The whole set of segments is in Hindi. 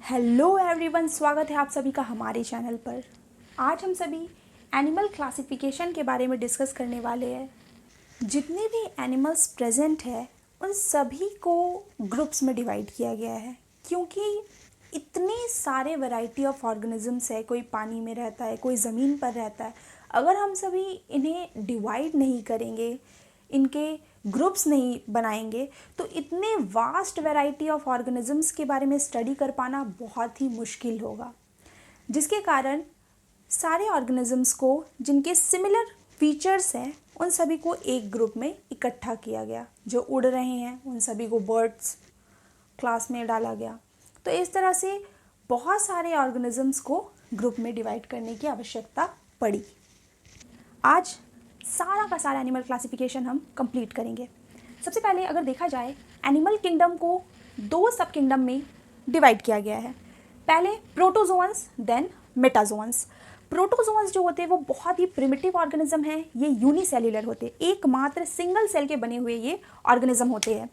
हेलो एवरीवन, स्वागत है आप सभी का हमारे चैनल पर। आज हम सभी एनिमल क्लासिफिकेशन के बारे में डिस्कस करने वाले हैं। जितने भी एनिमल्स प्रेजेंट है उन सभी को ग्रुप्स में डिवाइड किया गया है, क्योंकि इतने सारे वैरायटी ऑफ ऑर्गेनिजम्स है। कोई पानी में रहता है, कोई ज़मीन पर रहता है। अगर हम सभी इन्हें डिवाइड नहीं करेंगे, इनके ग्रुप्स नहीं बनाएंगे, तो इतने वास्ट वैरायटी ऑफ ऑर्गेनिजम्स के बारे में स्टडी कर पाना बहुत ही मुश्किल होगा, जिसके कारण सारे ऑर्गेनिजम्स को जिनके सिमिलर फीचर्स हैं उन सभी को एक ग्रुप में इकट्ठा किया गया। जो उड़ रहे हैं उन सभी को बर्ड्स क्लास में डाला गया। तो इस तरह से बहुत सारे ऑर्गेनिजम्स को ग्रुप में डिवाइड करने की आवश्यकता पड़ी। आज सारा का सारा एनिमल क्लासिफिकेशन हम कंप्लीट करेंगे। सबसे पहले अगर देखा जाए, एनिमल किंगडम को दो सब किंगडम में डिवाइड किया गया है। पहले प्रोटोजोअन्स, देन मेटाजोअन्स। प्रोटोजोअन्स जो होते हैं वो बहुत ही प्रिमिटिव ऑर्गेनिज्म हैं। ये यूनिसेल्युलर होते हैं, एकमात्र सिंगल सेल के बने हुए ये ऑर्गेनिज्म होते हैं।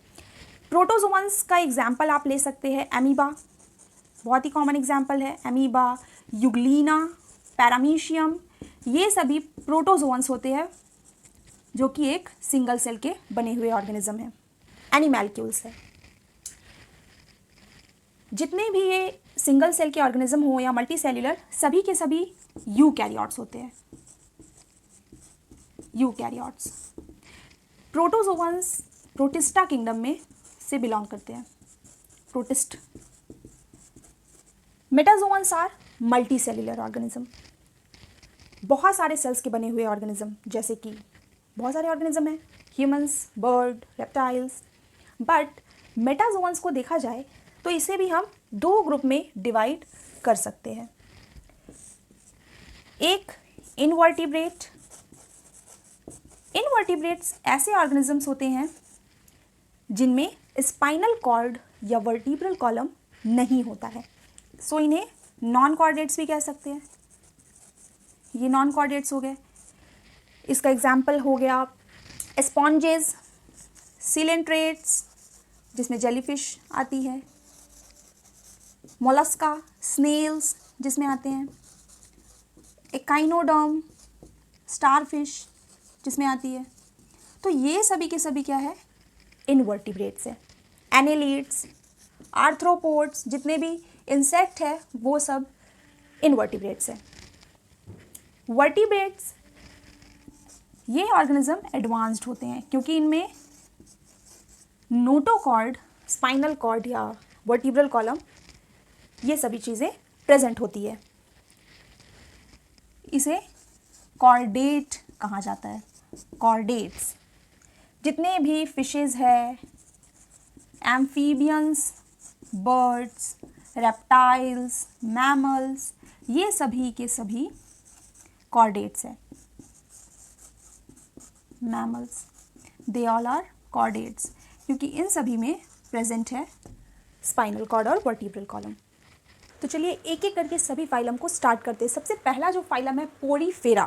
प्रोटोजोअन्स का एग्जाम्पल आप ले सकते हैं एमीबा, बहुत ही कॉमन एग्जाम्पल है। एमीबा, यूग्लिना, पैरामीशियम, ये सभी प्रोटोजोअन्स होते हैं जो कि एक सिंगल सेल के बने हुए ऑर्गेनिज्म हैं। एनिमैल्क्यूल्स है। जितने भी ये सिंगल सेल के ऑर्गेनिज्म हो या मल्टी सेल्यूलर, सभी के सभी यूकैरियोट्स होते हैं। यूकैरियोट्स। प्रोटोजोअन्स प्रोटिस्टा किंगडम में से बिलोंग करते हैं। Protist. Metazoans are multicellular organism, बहुत सारे सेल्स के बने हुए ऑर्गेनिज्म, जैसे कि बहुत सारे ऑर्गेनिज्म हैं, ह्यूमंस, बर्ड, रेप्टाइल्स। बट मेटाजोअन्स को देखा जाए तो इसे भी हम दो ग्रुप में डिवाइड कर सकते हैं। एक इनवर्टिब्रेट। इनवर्टिब्रेट्स ऐसे ऑर्गेनिजम्स होते हैं जिनमें स्पाइनल कॉर्ड या वर्टिब्रल कॉलम नहीं होता है, सो इन्हें नॉन कॉर्डेट्स भी कह सकते हैं। ये नॉन कॉर्डेट्स हो गए। इसका एग्जाम्पल हो गया स्पॉन्जेस, सिलेंट्रेट्स जिसमें जेलीफिश आती है, मोलस्का, स्नेल्स जिसमें आते हैं, एकाइनोडर्म, स्टारफिश जिसमें आती है। तो ये सभी के सभी क्या है? इनवर्टिब्रेट्स है। एनेलिड्स, आर्थ्रोपोड्स, जितने भी इंसेक्ट है वो सब इनवर्टिब्रेट्स है। वर्टिब्रेट्स ये ऑर्गेनिज्म एडवांस्ड होते हैं, क्योंकि इनमें नोटोकॉर्ड, स्पाइनल कॉर्ड या वर्टिब्रल कॉलम, ये सभी चीज़ें प्रेजेंट होती है। इसे कॉर्डेट कहा जाता है। कॉर्डेट्स। जितने भी फिशेज है, एम्फीबियंस, बर्ड्स, रेप्टाइल्स, मैमल्स, ये सभी के सभी कॉर्डेट्स है। Mammals, they all are chordates, क्योंकि इन सभी में प्रेजेंट है स्पाइनल कॉर्ड और वर्टिब्रल कॉलम। तो चलिए एक एक करके सभी फाइलम को स्टार्ट करते हैं। सबसे पहला जो फाइलम है Porifera.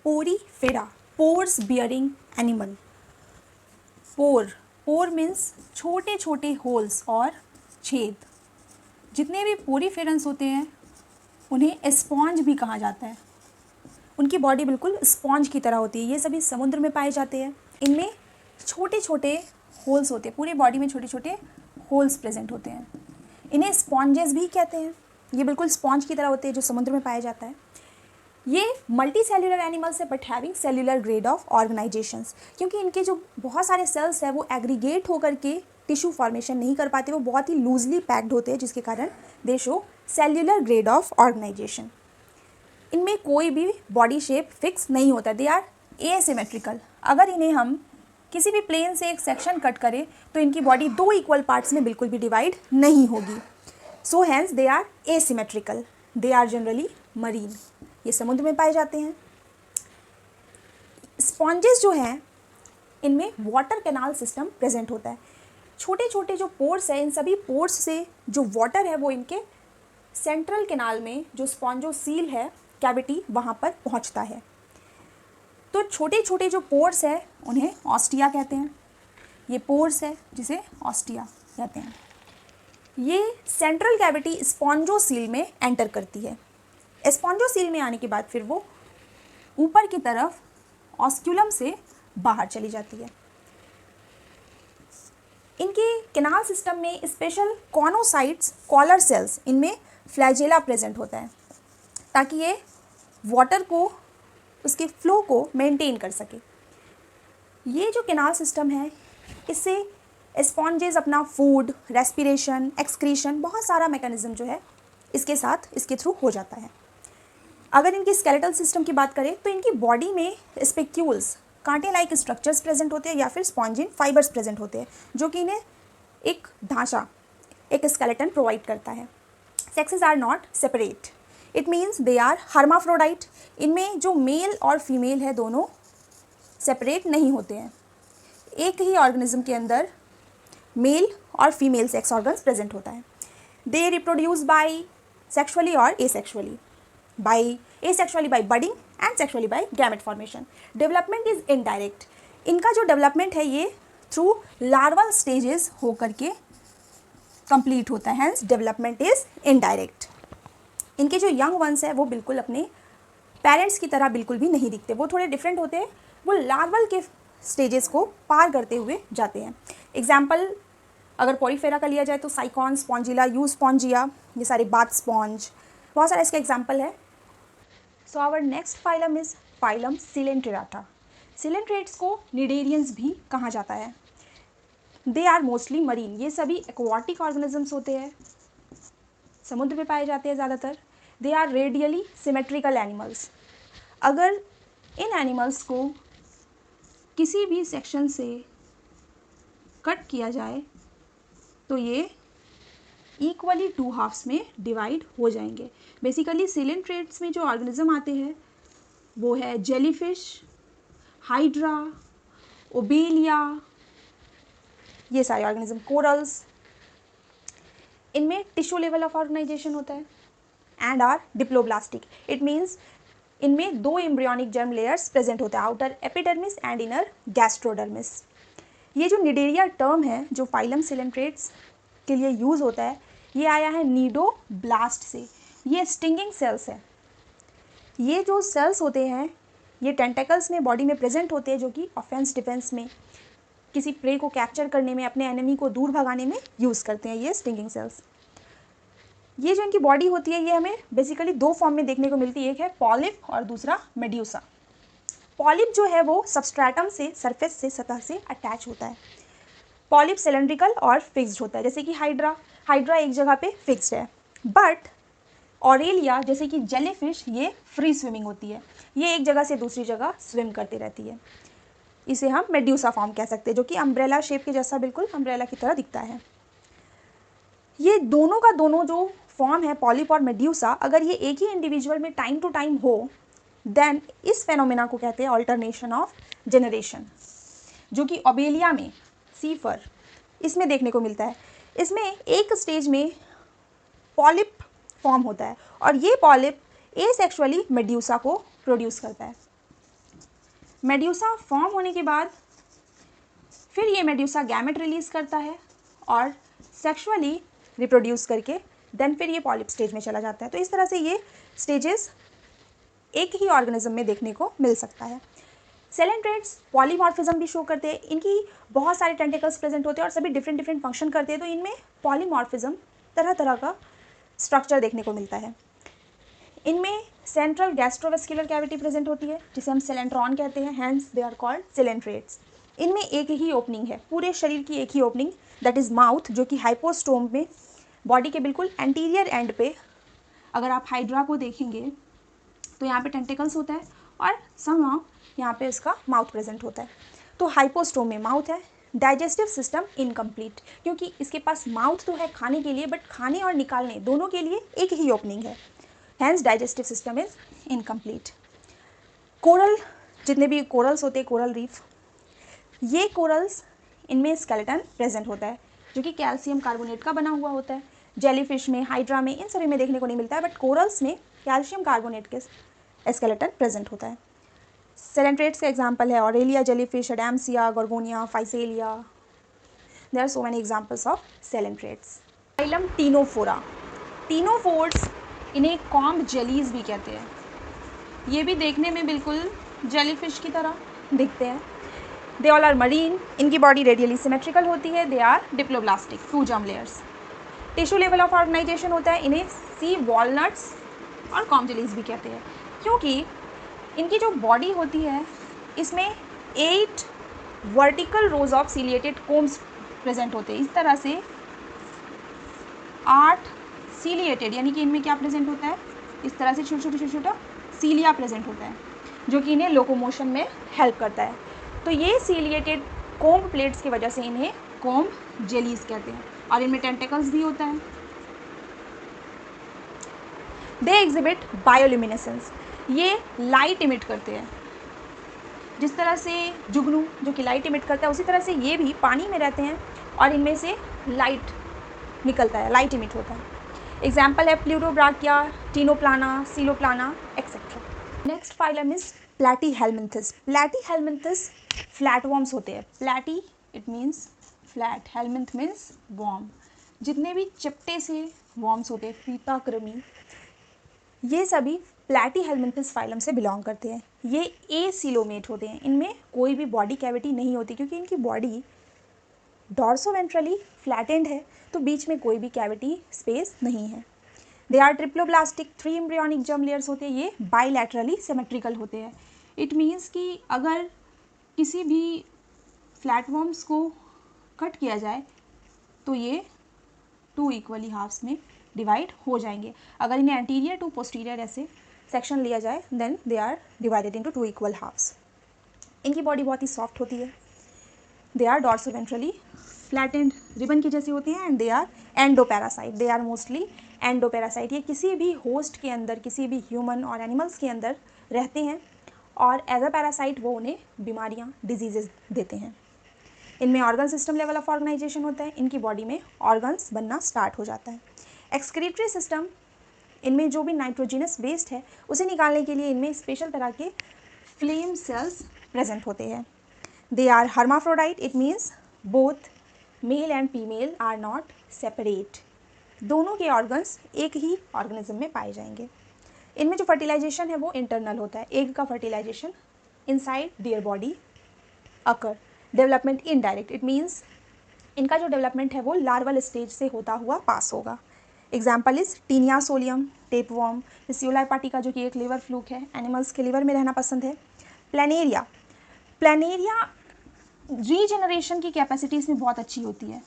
Porifera, pores bearing animal. Pore means छोटे छोटे होल्स और छेद। जितने भी पोरीफेरंस होते हैं उन्हें स्पॉन्ज भी कहा जाता है। उनकी बॉडी बिल्कुल स्पॉन्ज की तरह होती है। ये सभी समुद्र में पाए जाते हैं। इनमें छोटे छोटे होल्स होते हैं, पूरे बॉडी में छोटे छोटे होल्स प्रेजेंट होते हैं। इन्हें स्पॉन्जेस भी कहते हैं। ये बिल्कुल स्पॉन्ज की तरह होते हैं जो समुद्र में पाया जाता है। ये मल्टी सेल्यूलर एनिमल्स है, but having cellular grade of organisations, क्योंकि इनके जो बहुत सारे सेल्स है वो एग्रीगेट होकर के टिश्यू फॉर्मेशन नहीं कर पाते, वो बहुत ही लूजली पैक्ड होते हैं, जिसके कारण they show cellular grade of organisation. इनमें कोई भी बॉडी शेप फिक्स नहीं होता, दे आर एसिमेट्रिकल। अगर इन्हें हम किसी भी प्लेन से एक सेक्शन कट करें तो इनकी बॉडी दो इक्वल पार्ट्स में बिल्कुल भी डिवाइड नहीं होगी। So hence they are asymmetrical. They are generally marine, ये समुद्र में पाए जाते हैं। स्पॉन्जेस जो हैं इनमें वाटर कैनाल सिस्टम प्रेजेंट होता है। छोटे छोटे जो पोर्स हैं, इन सभी पोर्स से जो वाटर है वो इनके सेंट्रल कैनाल में जो स्पॉन्जोसील है कैविटी, वहाँ पर पहुँचता है। तो छोटे छोटे जो पोर्स है उन्हें ऑस्टिया कहते हैं। ये पोर्स है जिसे ऑस्टिया कहते हैं। ये सेंट्रल कैविटी स्पॉन्जोसील में एंटर करती है। स्पॉन्जोसील में आने के बाद फिर वो ऊपर की तरफ ऑस्क्यूलम से बाहर चली जाती है। इनके कैनाल सिस्टम में स्पेशल कॉनोसाइट्स कॉलर सेल्स, इनमें फ्लैजेला प्रेजेंट होता है ताकि ये वाटर को, उसके फ्लो को मेंटेन कर सके। ये जो कैनाल सिस्टम है, इससे स्पॉन्जेस अपना फूड, रेस्पिरेशन, एक्सक्रीशन, बहुत सारा मैकेनिज्म जो है इसके साथ, इसके थ्रू हो जाता है। अगर इनकी स्केलेटल सिस्टम की बात करें तो इनकी बॉडी में स्पेक्यूल्स, कांटे लाइक स्ट्रक्चर्स प्रेजेंट होते हैं या फिर स्पॉन्जिन फाइबर्स प्रेजेंट होते हैं, जो कि इन्हें एक ढांचा, एक स्केलेटन प्रोवाइड करता है। Sexes are not separate, it means they are hermaphrodite. इनमें जो मेल और फीमेल है दोनों सेपरेट नहीं होते हैं। एक ही ऑर्गेनिज्म के अंदर मेल और फीमेल सेक्स ऑर्गन्स प्रेजेंट होता है। दे रिप्रोड्यूस बाय सेक्सुअली और asexually, by asexually by budding and sexually by gamete formation. Development is indirect, इनका जो डेवलपमेंट है ये थ्रू लार्वल स्टेजेस होकर के कंप्लीट होता है, हेंस डेवलपमेंट इज इनडायरेक्ट। इनके जो यंग वंस है वो बिल्कुल अपने पेरेंट्स की तरह बिल्कुल भी नहीं दिखते, वो थोड़े डिफरेंट होते हैं, वो लार्वल के स्टेजेस को पार करते हुए जाते हैं। एग्जाम्पल अगर पॉलीफेरा का लिया जाए तो साइकॉन, स्पॉन्जिला, यूस्पॉन्जिया, ये सारे बाथ स्पॉन्ज, बहुत सारे इसके एग्जाम्पल है। So our next phylum is phylum coelenterata. Coelenterates को निडेरियंस भी कहा जाता है। दे आर मोस्टली मरीन, ये सभी एक्वाटिक ऑर्गेनिजम्स होते हैं, समुद्र में पाए जाते हैं ज़्यादातर। They are radially symmetrical animals. अगर इन एनिमल्स को किसी भी सेक्शन से कट किया जाए तो ये इक्वली टू हाफ्स में डिवाइड हो जाएंगे। बेसिकली सिलेंट्रेट्स में जो ऑर्गेनिज्म आते हैं वो है जेलीफिश, हाइड्रा, ओबेलिया, ये सारे ऑर्गेनिज्म, कोरल्स। इनमें टिश्यू लेवल ऑफ ऑर्गेनाइजेशन होता है and are diploblastic, it means इनमें दो एम्ब्रियोनिक जर्म लेयर्स प्रेजेंट होता है, outer epidermis and inner gastrodermis. ये जो निडेरिया टर्म है जो फाइलम सिलेंट्रेट्स के लिए यूज़ होता है, ये आया है नीडोब्लास्ट से। ये स्टिंगिंग सेल्स है। ये जो सेल्स होते हैं ये टेंटेकल्स में बॉडी में प्रेजेंट होते हैं, जो कि ऑफेंस डिफेंस में, किसी प्रे को कैप्चर करने में, अपने एनिमी को दूर भगाने में यूज़ करते हैं ये स्टिंगिंग सेल्स। ये जो इनकी बॉडी होती है ये हमें बेसिकली दो फॉर्म में देखने को मिलती है, एक है पॉलिप और दूसरा मेड्यूसा। पॉलिप जो है वो सबस्ट्रेटम से, सरफेस से, सतह से अटैच होता है। पॉलिप सिलेंड्रिकल और फिक्स्ड होता है, जैसे कि हाइड्रा एक जगह पे फिक्स्ड है। बट ऑरेलिया जैसे कि जेलीफिश ये फ्री स्विमिंग होती है, ये एक जगह से दूसरी जगह स्विम करती रहती है। इसे हम मेड्यूसा फॉर्म कह सकते हैं, जो कि अम्ब्रेला शेप के जैसा, बिल्कुल अम्ब्रेला की तरह दिखता है। ये दोनों का दोनों जो फॉर्म है पॉलिप और मेड्यूसा, अगर ये एक ही इंडिविजुअल में टाइम टू टाइम हो देन इस फेनोमेना को कहते हैं ऑल्टरनेशन ऑफ जनरेशन, जो कि ओबेलिया में, सीफर, इसमें देखने को मिलता है। इसमें एक स्टेज में पॉलिप फॉर्म होता है और ये पॉलिप एसेक्सुअली मेड्यूसा को प्रोड्यूस करता है। मेड्यूसा फॉर्म होने के बाद फिर ये मेड्यूसा गैमेट रिलीज करता है और सेक्सुअली रिप्रोड्यूस करके देन फिर ये पॉलिप स्टेज में चला जाता है। तो इस तरह से ये स्टेजेस एक ही ऑर्गेनिज्म में देखने को मिल सकता है। सेलेंट्रेट्स पॉलीमॉर्फिज्म भी शो करते हैं, इनकी बहुत सारे टेंटिकल्स प्रेजेंट होते हैं और सभी डिफरेंट डिफरेंट फंक्शन करते हैं, तो इनमें पॉलीमॉर्फिज्म, तरह तरह का स्ट्रक्चर देखने को मिलता है। इनमें सेंट्रल गैस्ट्रोवेस्कुलर कैविटी प्रेजेंट होती है जिसे हम सेलेंट्रॉन कहते हैं, हैंस दे आर कॉल्ड सेलेंट्रेट्स। इनमें एक ही ओपनिंग है, पूरे शरीर की एक ही ओपनिंग, दैट इज़ माउथ, जो कि हाइपोस्टोम में बॉडी के बिल्कुल एंटीरियर एंड पे, अगर आप हाइड्रा को देखेंगे तो यहाँ पे टेंटिकल्स होता है और समहाउ यहाँ पे इसका माउथ प्रेजेंट होता है। तो हाइपोस्टोम में माउथ है। डाइजेस्टिव सिस्टम इनकम्प्लीट, क्योंकि इसके पास माउथ तो है खाने के लिए बट खाने और निकालने दोनों के लिए एक ही ओपनिंग है, hence digestive system is incomplete. Coral, जितने भी कोरल्स होते हैं, कोरल रीफ, ये कोरल्स, इनमें स्केलेटन प्रेजेंट होता है जो कि कैल्शियम कार्बोनेट का बना हुआ होता है। जेलीफिश में, हाइड्रा में, इन सभी में देखने को नहीं मिलता है, बट कोरल्स में कैल्शियम कार्बोनेट के स्केलेटन प्रेजेंट होता है। सेलेंट्रेट्स का एग्जाम्पल है Aurelia jellyfish, Adamsia, Gorgonia, Physalia. There are so many examples of coelenterates. Phylum Ctenophora. Ctenophores, इन्हें कॉम्ब जेलीज भी कहते हैं। ये भी देखने में बिल्कुल जेलीफिश की तरह दिखते हैं। दे ऑल आर मरीन, इनकी बॉडी रेडियली सिमेट्रिकल होती है। They are diploblastic, 2 germ layers. Tissue level of organisation होता है, इन्हें सी वॉलनट्स और कॉम्ब जेलीज भी कहते हैं, क्योंकि इनकी जो बॉडी होती है इसमें 8 vertical rose of ciliated combs present होते हैं। इस तरह से 8 सीलिएटेड, यानी कि इनमें क्या प्रेजेंट होता है, इस तरह से छोटा छोटा सीलिया प्रेजेंट होता है, जो कि इन्हें लोकोमोशन में हेल्प करता है। तो ये सीलिएटेड कोम्ब प्लेट्स की वजह से इन्हें कोम्ब जेलीज कहते हैं, और इनमें टेंटेकल्स भी होता है। दे एग्जिबिट बायोल्यूमिनेसेंस, ये लाइट इमिट करते हैं। जिस तरह से जुगनू जो कि लाइट इमिट करता है, उसी तरह से ये भी पानी में रहते हैं और इनमें से लाइट निकलता है, लाइट इमिट होता है। एग्जाम्पल है Pleurobrachia, Ctenoplana, Coeloplana etcetera. Next phylum is Platyhelminthes. Platyhelminthes flatworms होते हैं। Platy it means flat, helminth means worm. जितने भी चिपटे से वॉर्म्स होते हैं, फीताकृमि, ये सभी प्लैटीहेलमिन्थस फाइलम से बिलोंग करते हैं। ये एसिलोमेट होते हैं, इनमें कोई भी बॉडी कैविटी नहीं होती, क्योंकि इनकी बॉडी डॉर्सोवेंट्रली फ्लैटेंड है, तो बीच में कोई भी कैविटी स्पेस नहीं है। They are triploblastic, 3 embryonic germ layers होते हैं। ये बाइलैटरली सिमेट्रिकल होते हैं। इट मीन्स कि अगर किसी भी फ्लैटवॉर्म्स को कट किया जाए तो ये 2 इक्वली हाफ्स में डिवाइड हो जाएंगे। अगर इन्हें एंटीरियर टू पोस्टीरियर ऐसे सेक्शन लिया जाए, then they are divided into 2 equal halves. इनकी बॉडी बहुत ही सॉफ्ट होती है। They are dorsoventrally flattened, ribbon की जैसी होती हैं, and they are endoparasite. They are mostly endoparasite. ये किसी भी होस्ट के अंदर, किसी भी ह्यूमन और एनिमल्स के अंदर रहते हैं, और एज अ पैरासाइट वो उन्हें बीमारियाँ, डिजीजेज देते हैं। इनमें organ system level of organisation होता है। इनकी बॉडी में ऑर्गन्स बनना स्टार्ट हो जाता है। एक्सक्रीटरी सिस्टम, इनमें जो भी नाइट्रोजिनस वेस्ट है उसे निकालने के लिए इनमें स्पेशल तरह के फ्लेम सेल्स प्रेजेंट होते हैं। They are hermaphrodite, it means both male and female are not separate. दोनों के ऑर्गन्स एक ही ऑर्गेनिज्म में पाए जाएंगे। इनमें जो फर्टिलाइजेशन है वो इंटरनल होता है। एग का fertilisation inside their body occur. Development indirect, it means इनका जो डेवलपमेंट है वो लार्वल स्टेज से होता हुआ पास होगा। Example is Taenia solium, tapeworm, सियोलाई पार्टिका जो कि एक लिवर फ्लूक है, एनिमल्स के लिवर में रहना पसंद है। प्लेनेरिया, प्लेनेरिया रीजनरेशन की कैपेसिटी इसमें बहुत अच्छी होती है।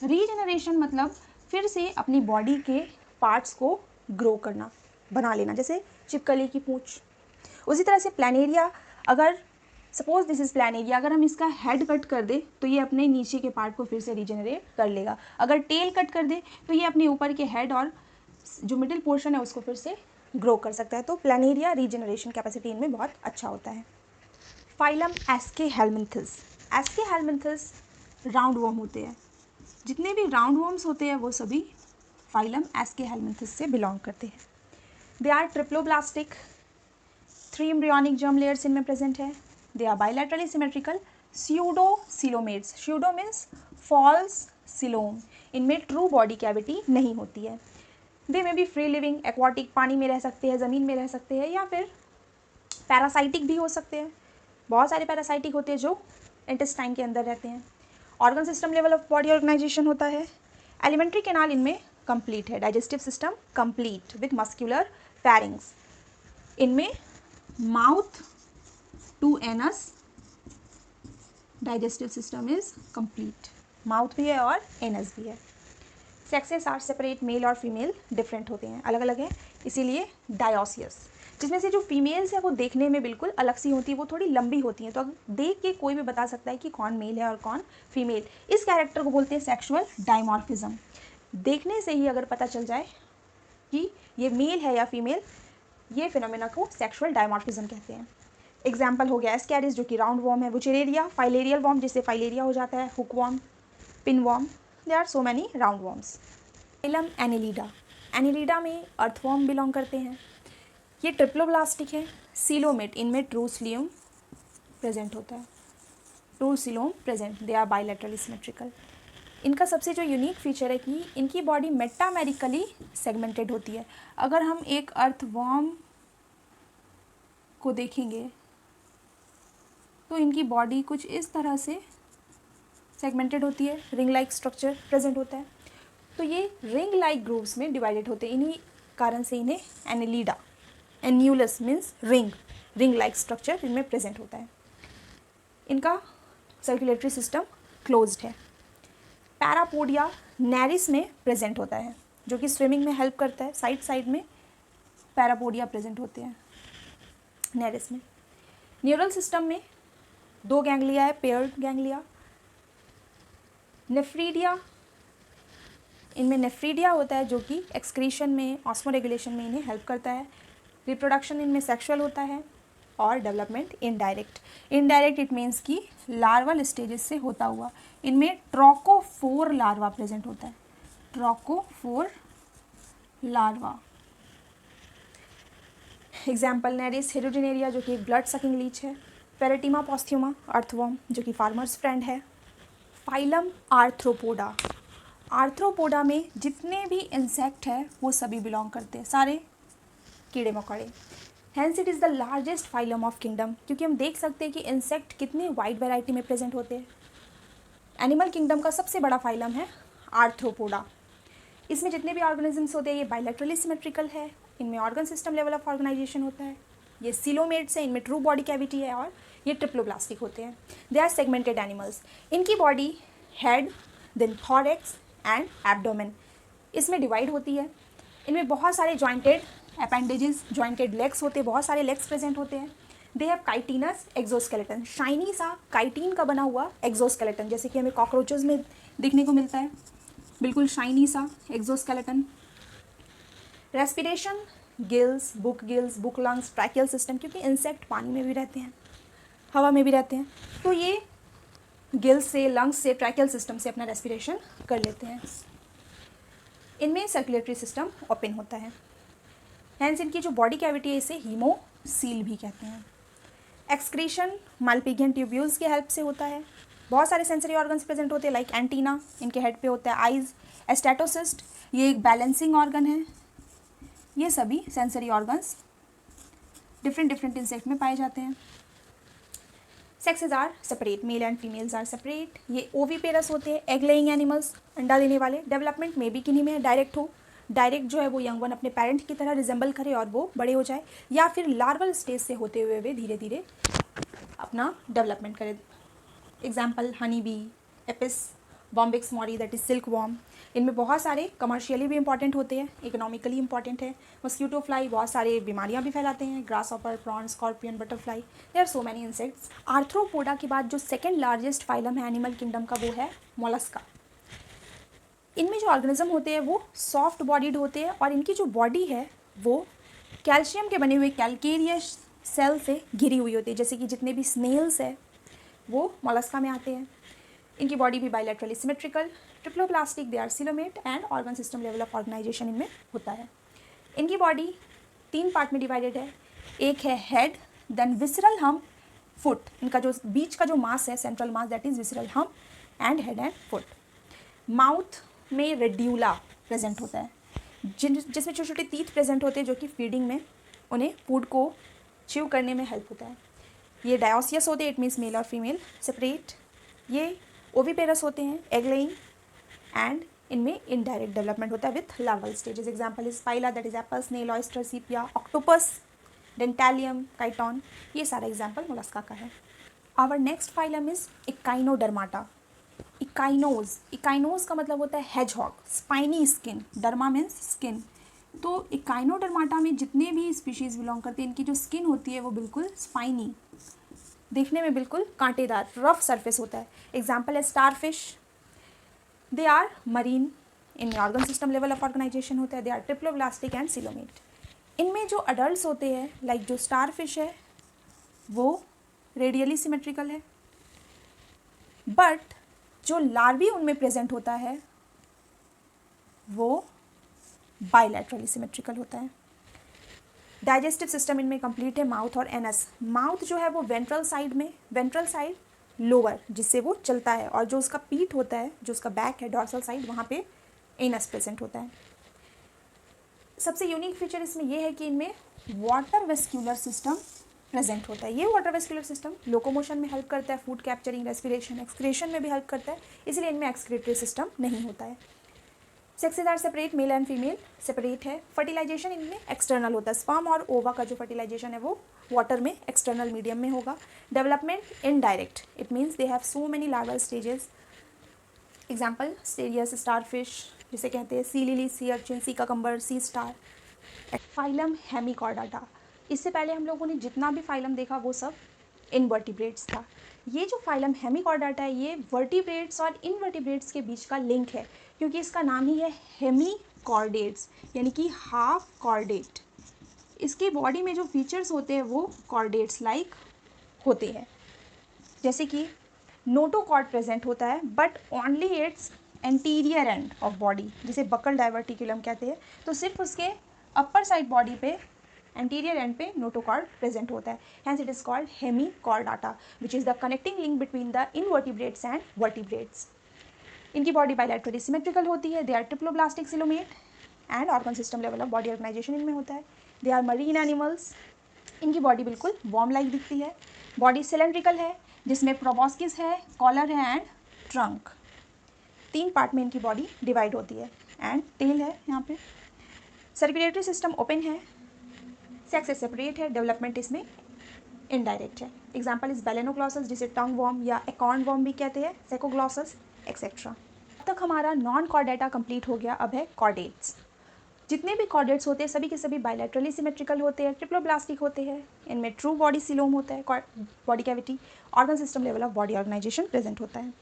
रीजनरेशन मतलब फिर से अपनी बॉडी के पार्ट्स को ग्रो करना, बना लेना, जैसे छिपकली की पूंछ। उसी तरह से प्लेनेरिया, अगर सपोज दिस इज प्लेनेरिया, अगर हम इसका हेड कट कर दे तो ये अपने नीचे के पार्ट को फिर से रीजनरेट कर लेगा। अगर टेल कट कर दे तो ये अपने ऊपर के हेड और जो मिडिल पोर्शन है उसको फिर से ग्रो कर सकता है। तो प्लेनेरिया रीजनरेशन कैपेसिटी इनमें बहुत अच्छा होता है। फाइलम एस्केहेलमिन्थस। एस्केहेलमिन्थस राउंड वॉर्म होते हैं। जितने भी राउंड वॉर्म्स होते हैं वो सभी फाइलम एस्केहेलमिन्थस से बिलोंग करते हैं। They are triploblastic, 3 embryonic germ layers इनमें प्रेजेंट है। They are bilaterally symmetrical, pseudocoelomates. Pseudo means false coelom. इनमें ट्रू बॉडी कैविटी नहीं होती है। दे में भी फ्री लिविंग, एक्वाटिक, पानी में रह सकते हैं, ज़मीन में रह सकते हैं, या फिर पैरासाइटिक भी हो सकते हैं। बहुत सारे पैरासाइटिक होते हैं जो इंटेस्टाइन के अंदर रहते हैं। Organ system level of body organisation होता है। एलिमेंट्री कैनाल इनमें कंप्लीट है। Digestive system complete with muscular pharynx. इनमें mouth to anus digestive system is complete. Mouth भी है और एनस भी है। सेक्सेस आर सेपरेट, मेल और फीमेल डिफरेंट होते हैं, अलग अलग हैं, इसीलिए डायोसियस। जिसमें से जो फीमेल्स है वो देखने में बिल्कुल अलग सी होती है, वो थोड़ी लंबी होती हैं, तो देख के कोई भी बता सकता है कि कौन मेल है और कौन फीमेल। इस कैरेक्टर को बोलते हैं सेक्सुअल डायमॉर्फिज्म। देखने से ही अगर पता चल जाए कि ये मेल है या फीमेल, ये फिनोमेना को सेक्सुअल डायमॉर्फिज्म कहते हैं। एग्जाम्पल हो गया एस्कैरिस जो कि राउंड वॉर्म है, वुचेरेरिया, फाइलेरियल वॉर्म जिससे फाइलेरिया हो जाता है, hook worm, pin worm. There are so many round worms. Phylum annelida. Annelida में अर्थवॉर्म बिलोंग करते हैं। ये ट्रिप्लोब्लास्टिक है। सीलोमेट, इनमें ट्रू सिलियम प्रेजेंट होता है, true coelom present. They are bilaterally symmetrical. इनका सबसे जो यूनिक फीचर है कि इनकी बॉडी मेटामेरिकली सेगमेंटेड होती है। अगर हम एक अर्थवॉर्म को देखेंगे तो इनकी बॉडी कुछ इस तरह से सेगमेंटेड होती है, रिंग लाइक स्ट्रक्चर प्रेजेंट होता है। तो ये रिंग लाइक ग्रूव्स में डिवाइडेड होते हैं, इन्हीं कारण से इन्हें Annelida, annulus means ring like structure इनमें प्रेजेंट होता है। इनका सर्कुलेटरी सिस्टम क्लोज्ड है। पैरापोडिया नेरिस में प्रेजेंट होता है, जो कि स्विमिंग में हेल्प करता है। साइड में पैरापोडिया प्रेजेंट होते हैं नेरिस में। न्यूरल सिस्टम में 2 गैंग्लिया है, पेयर्ड गैंग्लिया। नेफ्रीडिया, इनमें नेफ्रीडिया होता है जो कि एक्सक्रीशन में, ऑस्मोरेगुलेशन में इन्हें हेल्प करता है। रिप्रोडक्शन इनमें सेक्सुअल होता है और डेवलपमेंट इनडायरेक्ट इट मीन्स कि लार्वल स्टेजेस से होता हुआ। इनमें ट्रोकोफोर लार्वा प्रेजेंट होता है, trochophore larva. Example Nereis Hirudinaria जो कि एक ब्लड सकिंग लीच है। पेरेटिमा पोस्थ्यूमा अर्थवॉर्म जो कि फार्मर्स फ्रेंड है। फाइलम आर्थ्रोपोडा, आर्थ्रोपोडा में जितने भी इंसेक्ट है वो सभी बिलोंग करते हैं, सारे कीड़े मकोड़े। Hence it is the largest phylum of kingdom, क्योंकि हम देख सकते हैं कि इंसेक्ट कितने वाइड वैरायटी में प्रेजेंट होते हैं। एनिमल किंगडम का सबसे बड़ा फाइलम है आर्थ्रोपोडा। इसमें जितने भी ऑर्गेनिजम्स होते हैं ये बायलैटरली सिमेट्रिकल है, इनमें organ system level of organisation होता है। ये सिलोमेट्स है, इनमें ट्रू बॉडी कैविटी है और ये ट्रिप्लोप्लास्टिक होते हैं। They are segmented animals. इनकी body head, then thorax and abdomen इसमें डिवाइड होती है। इनमें बहुत सारे जॉइंटेड अपेंडेजेस, जॉइंटेड लेग्स होते हैं, बहुत सारे लेग्स प्रेजेंट होते हैं। They have chitinous exoskeleton, shiny सा काइटिन का बना हुआ एक्सोस्केलेटन, जैसे कि हमें कॉकरोचेस में देखने को मिलता है, बिल्कुल शाइनी सा exoskeleton. Respiration, gills, book lungs, tracheal system, क्योंकि इंसेक्ट पानी में भी रहते हैं, हवा में भी रहते हैं, तो ये गिल्स से, लंग्स से, ट्रैकियल सिस्टम से अपना रेस्पिरेशन कर लेते हैं। इनमें सर्कुलेटरी सिस्टम ओपन होता है। हैंस इनकी जो बॉडी कैविटी है इसे हीमोसील भी कहते हैं। एक्सक्रीशन माल्पिगियन ट्यूब्यूल्स की हेल्प से होता है। बहुत सारे सेंसरी ऑर्गन्स प्रेजेंट होते हैं, लाइक एंटीना इनके हेड पे होता है, आइज, एस्टेटोसिस्ट ये एक बैलेंसिंग ऑर्गन है। ये सभी सेंसरी ऑर्गन्स डिफरेंट इंसेक्ट में पाए जाते हैं। Sexes are separate, male and females are separate. ये ओवीपेरस होते हैं, एग लेइंग एनिमल्स, अंडा देने वाले। डेवलपमेंट में भी किन्हीं में डायरेक्ट हो, डायरेक्ट जो है वो यंग वन अपने पेरेंट की तरह रिजेंबल करे और वो बड़े हो जाए, या फिर लार्वल स्टेज से होते हुए वे धीरे धीरे अपना डेवलपमेंट करे। Example honey bee, Apis, Bombyx mori that is silkworm. इनमें बहुत सारे कमर्शियली भी इंपॉर्टेंट होते हैं, इकोनॉमिकली इंपॉर्टेंट है। मस्क्यूटो फ्लाई बहुत सारे बीमारियां भी फैलाते हैं, grasshopper, prawn, scorpion, butterfly, there are so many insects. Arthropoda के बाद जो सेकेंड लार्जेस्ट फाइलम है एनिमल किंगडम का वो है मोलस्का। इनमें जो ऑर्गेनिज्म होते हैं वो सॉफ्ट बॉडीड होते हैं और इनकी जो बॉडी है वो कैल्शियम के बने हुए कैल्केरियस सेल से घिरी हुई होती है, जैसे कि जितने भी स्नेल्स है वो मोलस्का में आते हैं। इनकी बॉडी भी bilaterally symmetrical, triploblastic, they are coelomate and organ system level of organisation इनमें होता है। इनकी बॉडी 3 पार्ट में डिवाइडेड है। एक है head, then visceral hump, foot. इनका जो बीच का जो मास है, central mass, that is visceral hump and head and foot. Mouth में रेड्यूला प्रेजेंट होता है, जिसमें छोटे छोटे टीथ प्रेजेंट होते हैं जो कि फीडिंग में उन्हें फूड को च्यू करने में हेल्प होता है। ये डायोसियस होते हैं, इट मीन्स मेल और फीमेल सेपरेट। ये ओविपेरस होते हैं, एग लेइंग, एंड इनमें इनडायरेक्ट डेवलपमेंट होता है with larval stages. Example is Pila that is apple, snail, oyster, Sepia, octopus, Dentalium, chiton, ये सारा एग्जाम्पल मोलस्का का है। Our next phylum is Echinodermata. Echinos का मतलब होता है hedgehog, spiny skin, derma means skin. तो इकाइनोडर्माटा में जितने भी स्पीशीज़ बिलोंग करते हैं इनकी जो स्किन होती है वो बिल्कुल स्पाइनी, देखने में बिल्कुल कांटेदार, रफ सरफेस होता है। एग्जाम्पल है स्टारफिश, दे आर मरीन, इनमें organ system level of organisation होता है। They are triploblastic and coelomate. इनमें जो अडल्ट होते हैं, लाइक जो स्टारफिश है वो रेडियली सिमेट्रिकल है, बट जो लार्वी उनमें प्रेजेंट होता है वो बायलैटरली सिमेट्रिकल होता है। डाइजेस्टिव सिस्टम इनमें कंप्लीट है, माउथ और एनस। माउथ जो है वो वेंट्रल साइड में, वेंट्रल साइड लोअर, जिससे वो चलता है, और जो उसका पीठ होता है, जो उसका बैक है, डॉर्सल साइड, वहाँ पे एनस प्रेजेंट होता है। सबसे यूनिक फीचर इसमें यह है कि इनमें वाटर वेस्क्यूलर सिस्टम प्रेजेंट होता है। ये वाटर वेस्क्यूलर सिस्टम लोकोमोशन में हेल्प करता है, फूड कैप्चरिंग, रेस्पिरेशन, एक्सक्रीशन में भी हेल्प करता है, इसलिए इनमें एक्सक्रीटरी सिस्टम नहीं होता है। Sexes are separate, male and female separate है। फर्टिलाइजेशन इनमें एक्सटर्नल होता है, स्पर्म और ओवा का जो फर्टिलाइजेशन है वो वाटर में एक्सटर्नल मीडियम में होगा। Development indirect, it means they have so many larval stages. Example Asterias starfish जिसे कहते हैं, sea lily, sea urchin, sea cucumber, sea star. Phylum Hemichordata, इससे पहले हम लोगों ने जितना भी फाइलम देखा वो सब इनवर्टिब्रेट्स था। ये जो फाइलम हेमिकॉर्डाटा है ये वर्टिब्रेट्स और इनवर्टिब्रेट्स के बीच का लिंक है, क्योंकि इसका नाम ही है हेमिकॉर्डेट्स, यानी कि हाफ कॉर्डेट। इसकी बॉडी में जो फीचर्स होते हैं वो कॉर्डेट्स लाइक होते हैं, जैसे कि नोटोकॉर्ड प्रेजेंट होता है but only its anterior end of body, जिसे बकल डाइवर्टिकुलम कहते हैं। तो सिर्फ उसके अपर साइड बॉडी पे, एंटीरियर एंड पे नोटोकॉर्ड प्रेजेंट होता है। Hence it is called Hemichordata, which is the connecting link between the invertebrates and vertebrates. इनकी बॉडी बायलैटरली सिमेट्रिकल होती है। They are triploblastic coelomate and organ system level of body organisation इनमें होता है। They are marine animals. इनकी बॉडी बिल्कुल वॉर्म लाइक दिखती है। बॉडी सिलेंड्रिकल है, जिसमें प्रोबॉस्किस है, कॉलर है एंड ट्रंक। 3 पार्ट में इनकी बॉडी डिवाइड होती है एंड टेल है यहाँ पे। सर्कुलेटरी सिस्टम ओपन है, सेक्स सेपरेट है, डेवलपमेंट इसमें इनडायरेक्ट है। एग्जाम्पल इज बेलेनोग्लॉसस, जिसे टंग वॉर्म या एकॉर्न वॉर्म भी कहते हैं, सेकोग्लॉसस एक्सेट्रा। अब तक हमारा नॉन कॉर्डेटा कंप्लीट हो गया। अब है कॉर्डेट्स। जितने भी कॉर्डेट्स होते हैं सभी के सभी बायलैटरली सिमेट्रिकल होते हैं, ट्रिप्लोब्लास्टिक होते हैं। इनमें ट्रू बॉडी सिलोम होता है, body cavity, organ system level of body organisation present होता है।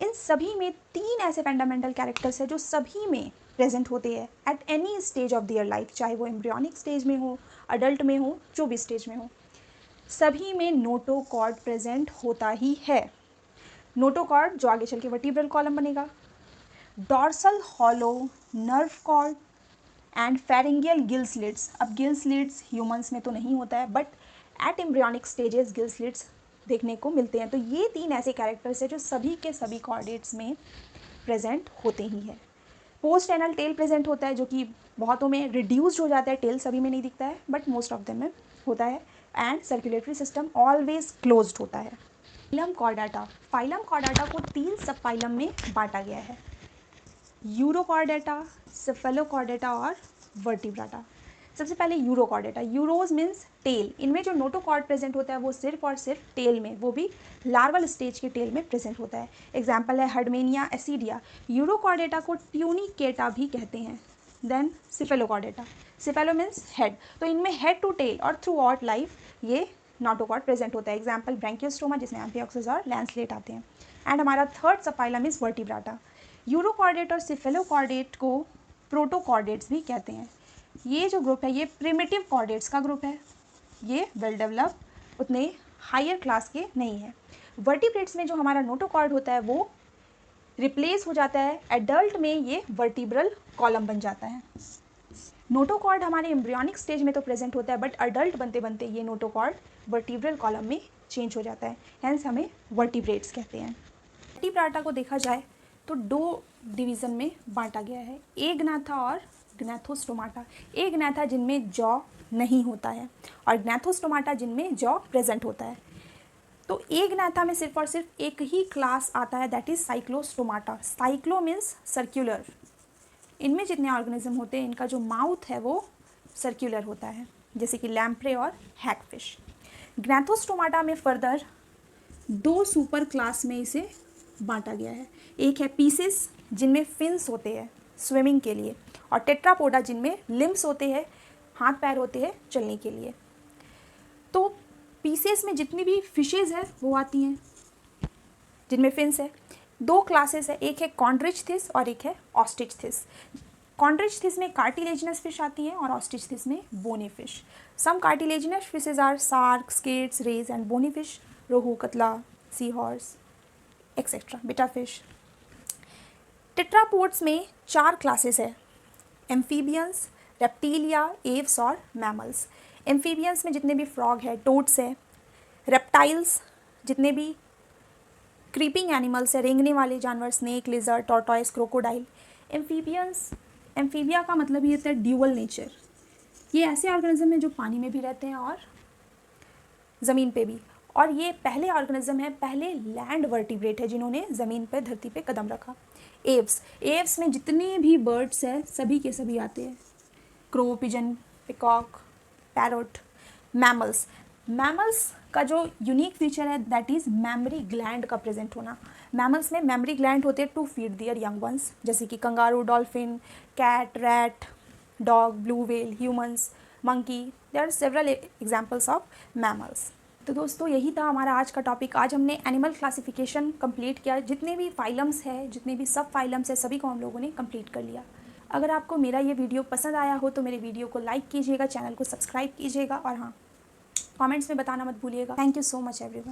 इन सभी में 3 ऐसे फंडामेंटल कैरेक्टर्स हैं जो सभी में प्रेजेंट होते हैं at any stage of their life, चाहे वो एम्ब्रियोनिक स्टेज में हो, अडल्ट में हो, जो भी स्टेज में हो, सभी में नोटोकॉर्ड प्रेजेंट होता ही है। नोटोकॉर्ड जो आगे चल के वर्टिब्रल कॉलम बनेगा, dorsal hollow nerve cord and pharyngeal gill slits. अब गिल स्लिट्स ह्यूमंस में तो नहीं होता है, but at embryonic stages gill slits देखने को मिलते हैं। तो ये 3 ऐसे कैरेक्टर्स हैं जो सभी के सभी कॉर्डेट्स में प्रेजेंट होते ही है। पोस्ट एनल टेल प्रेजेंट होता है, जो कि बहुतों में रिड्यूस्ड हो जाता है, टेल सभी में नहीं दिखता है बट मोस्ट ऑफ देम में होता है। And circulatory system always closed होता है। फाइलम कॉर्डाटा, फाइलम कॉर्डाटा को 3 सब फाइलम में बांटा गया है, यूरोकॉर्डेटा, सेफेलोकॉर्डेटा और वर्टिब्राटा। सबसे पहले यूरोकॉर्डेटा। Euros means tell. इनमें जो नोटोकॉर्ड प्रेजेंट होता है वो सिर्फ और सिर्फ टेल में, वो भी लार्वल स्टेज के टेल में प्रेजेंट होता है। एग्जाम्पल है हर्डमेनिया एसिडिया। यूरोकॉर्डेटा को ट्यूनिकेटा भी कहते हैं। Then Cephalochordata, cephalo means head, तो इनमें हेड टू टेल और थ्रू आउट लाइफ ये नोटोकॉर्ड प्रेजेंट होता है। एग्जाम्पल ब्रैंकियोस्टोमा, जिसमें एम्फिऑक्सिस और लैंसलेट आते हैं। एंड हमारा third sub phylum is Vertebrata. Urochordate और सिफेलोकॉर्डेट को प्रोटोकॉर्डेट्स भी कहते हैं। ये जो ग्रुप है ये प्रिमिटिव कॉर्डेट्स का ग्रुप है, ये वेल डेवलप उतने हायर क्लास के नहीं है। वर्टिब्रेट्स में जो हमारा नोटोकॉर्ड होता है वो रिप्लेस हो जाता है, एडल्ट में ये वर्टिब्रल कॉलम बन जाता है। नोटोकॉर्ड हमारे एम्ब्रियोनिक स्टेज में तो प्रेजेंट होता है, बट अडल्ट बनते बनते ये नोटोकॉर्ड वर्टिब्रल कॉलम में चेंज हो जाता है, हेंस हमें वर्टिब्रेट्स कहते हैं। वर्टिब्राटा को देखा जाए तो 2 डिवीज़न में बांटा गया है, एग्नाथा और ग्नैथोस्टोमाटा। एग्नाथा जिनमें जॉ नहीं होता है और ग्नैथोस्टोमाटा जिनमें जॉ प्रेजेंट होता है। तो एग्नाथा में सिर्फ और सिर्फ एक ही क्लास आता है, that is Cyclostomata. Cyclo means circular. इनमें जितने ऑर्गेनिज्म होते हैं इनका जो माउथ है वो सर्क्यूलर होता है, जैसे कि लैम्प्रे और हैगफिश। ग्नैथोस्टोमाटा में फर्दर 2 सुपर क्लास में इसे बांटा गया है। एक है पीसेस जिनमें फिन्स होते हैं स्विमिंग के लिए, और टेट्रापोडा जिनमें लिम्स होते हैं, हाथ पैर होते हैं चलने के लिए। तो पीसेस में जितनी भी फिशेज है वो आती हैं जिनमें फिन्स है। 2 क्लासेस है, एक है कॉन्ड्रिचथिस और एक है ऑस्ट्रिचथिस। कॉन्ड्रिचथिस में कार्टिलेजिनस फिश आती हैं और ऑस्ट्रिचथिस में bony fish. Some cartilaginous fishes are shark, skates, rays and bony fish, rohu, catla, sea horse etcetera, betta fish. Tetrapods में 4 क्लासेस है, एम्फीबियंस, रेप्टीलिया, एव्स और मैमल्स। एम्फीबियंस में जितने भी फ्रॉग है, टोड्स है। रेप्टाइल्स जितने भी क्रीपिंग एनिमल्स है, रेंगने वाले जानवर, snake, lizard, tortoise, crocodile. Amphibia का मतलब ये होता है ड्यूअल नेचर। ये ऐसे ऑर्गेनिज्म हैं जो पानी में भी रहते हैं और ज़मीन पे भी, और ये पहले ऑर्गेनिज्म है, पहले लैंड वर्टिब्रेट है जिन्होंने ज़मीन पे, धरती पे कदम रखा। एव्स में जितने भी बर्ड्स हैं सभी के सभी आते हैं, crow, pigeon, peacock, parrot. Mammals का जो यूनिक फीचर है दैट इज़ मेमोरी ग्लैंड का प्रेजेंट होना। मैमल्स में मेमोरी ग्लैंड होते हैं to feed their young ones, जैसे कि kangaroo, dolphin, cat, rat, dog, blue whale, humans, monkey. There are several examples of mammals. तो दोस्तों यही था हमारा आज का टॉपिक। आज हमने एनिमल क्लासिफिकेशन कंप्लीट किया। जितने भी फाइलम्स है, जितने भी सब फाइलम्स है, सभी को हम लोगों ने कंप्लीट कर लिया। अगर आपको मेरा ये वीडियो पसंद आया हो तो मेरे वीडियो को लाइक कीजिएगा, चैनल को सब्सक्राइब कीजिएगा, और हाँ, कमेंट्स में बताना मत भूलिएगा। Thank you so much everyone.